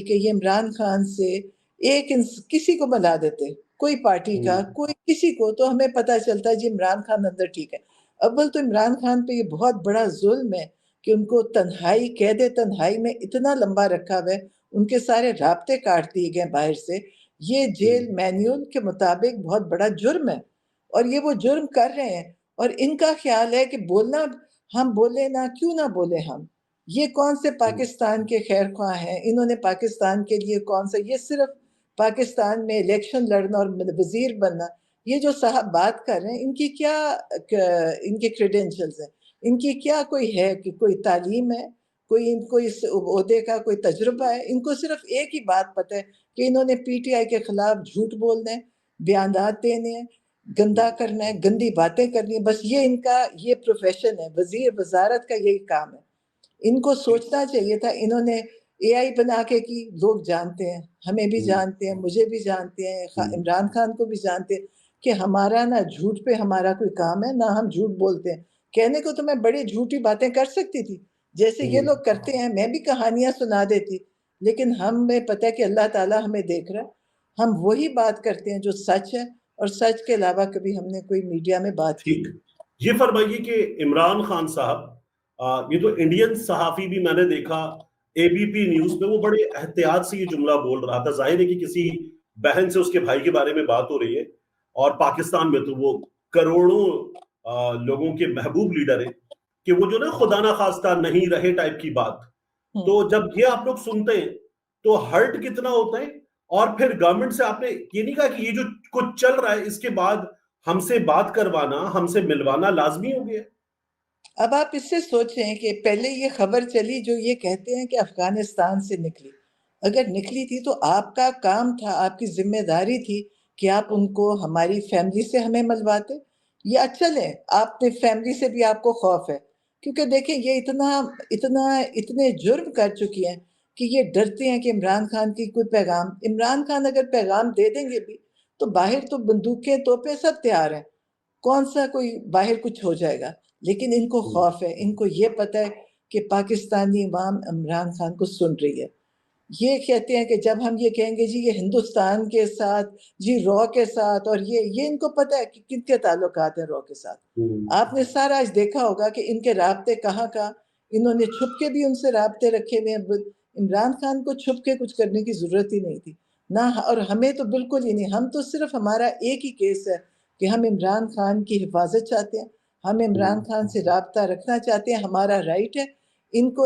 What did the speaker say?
کہ یہ عمران خان سے کسی کو بلا دیتے، کوئی پارٹی کا، کوئی کسی کو، تو ہمیں پتہ چلتا ہے جی عمران خان اندر ٹھیک ہے۔ اول تو عمران خان پہ یہ بہت بڑا ظلم ہے کہ ان کو تنہائی، قید تنہائی میں اتنا لمبا رکھا ہوا ہے، ان کے سارے رابطے کاٹ دیے گئے باہر سے۔ یہ جیل مینیول کے مطابق بہت بڑا جرم ہے، اور یہ وہ جرم کر رہے ہیں، اور ان کا خیال ہے کہ بولنا، ہم بولے نہ، کیوں نہ بولے ہم۔ یہ کون سے پاکستان کے خیر خواہ ہیں؟ انہوں نے پاکستان کے لیے کون سا، یہ صرف پاکستان میں الیکشن لڑنا اور وزیر بننا، یہ جو صاحب بات کر رہے ہیں، ان کی کیا ان کے کریڈینشلز ہیں؟ ان کی کیا کوئی ہے کہ کوئی تعلیم ہے، کوئی ان کو اس عہدے کا کوئی تجربہ ہے؟ ان کو صرف ایک ہی بات پتہ ہے کہ انہوں نے پی ٹی آئی کے خلاف جھوٹ بولنا ہے، بیانات دینے ہیں، گندا کرنا ہے، گندی باتیں کرنی ہے، بس یہ ان کا یہ پروفیشن ہے، وزارت کا یہی کام ہے۔ ان کو سوچنا چاہیے تھا، انہوں نے اے آئی بنا کے کی، لوگ جانتے ہیں، ہمیں بھی جانتے ہیں، مجھے بھی جانتے ہیں، عمران خان کو بھی جانتے ہیں کہ ہمارا نہ جھوٹ پہ ہمارا کوئی کام ہے، نہ ہم جھوٹ بولتے ہیں۔ کہنے کو تو میں بڑی جھوٹی باتیں کر سکتی تھی جیسے یہ لوگ کرتے ہیں، میں بھی کہانیاں سنا دیتی، لیکن ہمیں پتہ ہے کہ اللہ تعالیٰ ہمیں دیکھ رہا ہے، ہم وہی بات کرتے ہیں جو سچ ہے، اور سچ کے علاوہ کبھی ہم نے کوئی میڈیا میں بات کی۔ یہ فرمائیے کہ عمران خان صاحب، یہ تو انڈین صحافی بھی میں نے دیکھا اے بی پی نیوز میں، وہ بڑے احتیاط سے یہ جملہ بول رہا تھا، ظاہر ہے کہ کسی بہن سے اس کے بھائی کے بارے میں بات ہو رہی ہے، اور پاکستان میں تو وہ کروڑوں لوگوں کے محبوب لیڈر ہے، کہ وہ جو نا خدا نہ خواستہ نہیں رہے ٹائپ کی بات، تو جب یہ آپ لوگ سنتے ہیں تو ہرٹ کتنا ہوتا ہے؟ اور پھر گورنمنٹ سے آپ نے یہ نہیں کہا کہ یہ جو کچھ چل رہا ہے اس کے بعد ہم سے بات کروانا، ہم سے ملوانا لازمی ہو گیا؟ اب آپ اس سے سوچیں کہ پہلے یہ خبر چلی جو یہ کہتے ہیں کہ افغانستان سے نکلی، اگر نکلی تھی تو آپ کا کام تھا، آپ کی ذمہ داری تھی کہ آپ ان کو ہماری فیملی سے ہمیں ملواتے، یا چلیں آپ نے فیملی سے بھی آپ کو خوف ہے، کیونکہ دیکھیں یہ اتنے جرم کر چکی ہیں کہ یہ ڈرتے ہیں کہ عمران خان کی کوئی پیغام، عمران خان اگر پیغام دے دیں گے بھی تو باہر تو بندوقیں توپیں سب تیار ہیں، کون سا کوئی باہر کچھ ہو جائے گا، لیکن ان کو خوف ہے، ان کو یہ پتہ ہے کہ پاکستانی عوام عمران خان کو سن رہی ہے۔ یہ کہتے ہیں کہ جب ہم یہ کہیں گے جی یہ ہندوستان کے ساتھ، جی رو کے ساتھ، اور یہ ان کو پتہ ہے کہ کن کے تعلقات ہیں رو کے ساتھ۔ آپ نے سارا آج دیکھا ہوگا کہ ان کے رابطے کہاں انہوں نے چھپ کے بھی ان سے رابطے رکھے ہوئے ہیں۔ عمران خان کو چھپ کے کچھ کرنے کی ضرورت ہی نہیں تھی نہ، اور ہمیں تو بالکل ہی نہیں، ہم تو صرف ہمارا ایک ہی کیس ہے کہ ہم عمران خان کی حفاظت چاہتے ہیں، ہم عمران خان سے رابطہ رکھنا چاہتے ہیں، ہمارا رائٹ ہے۔ ان کو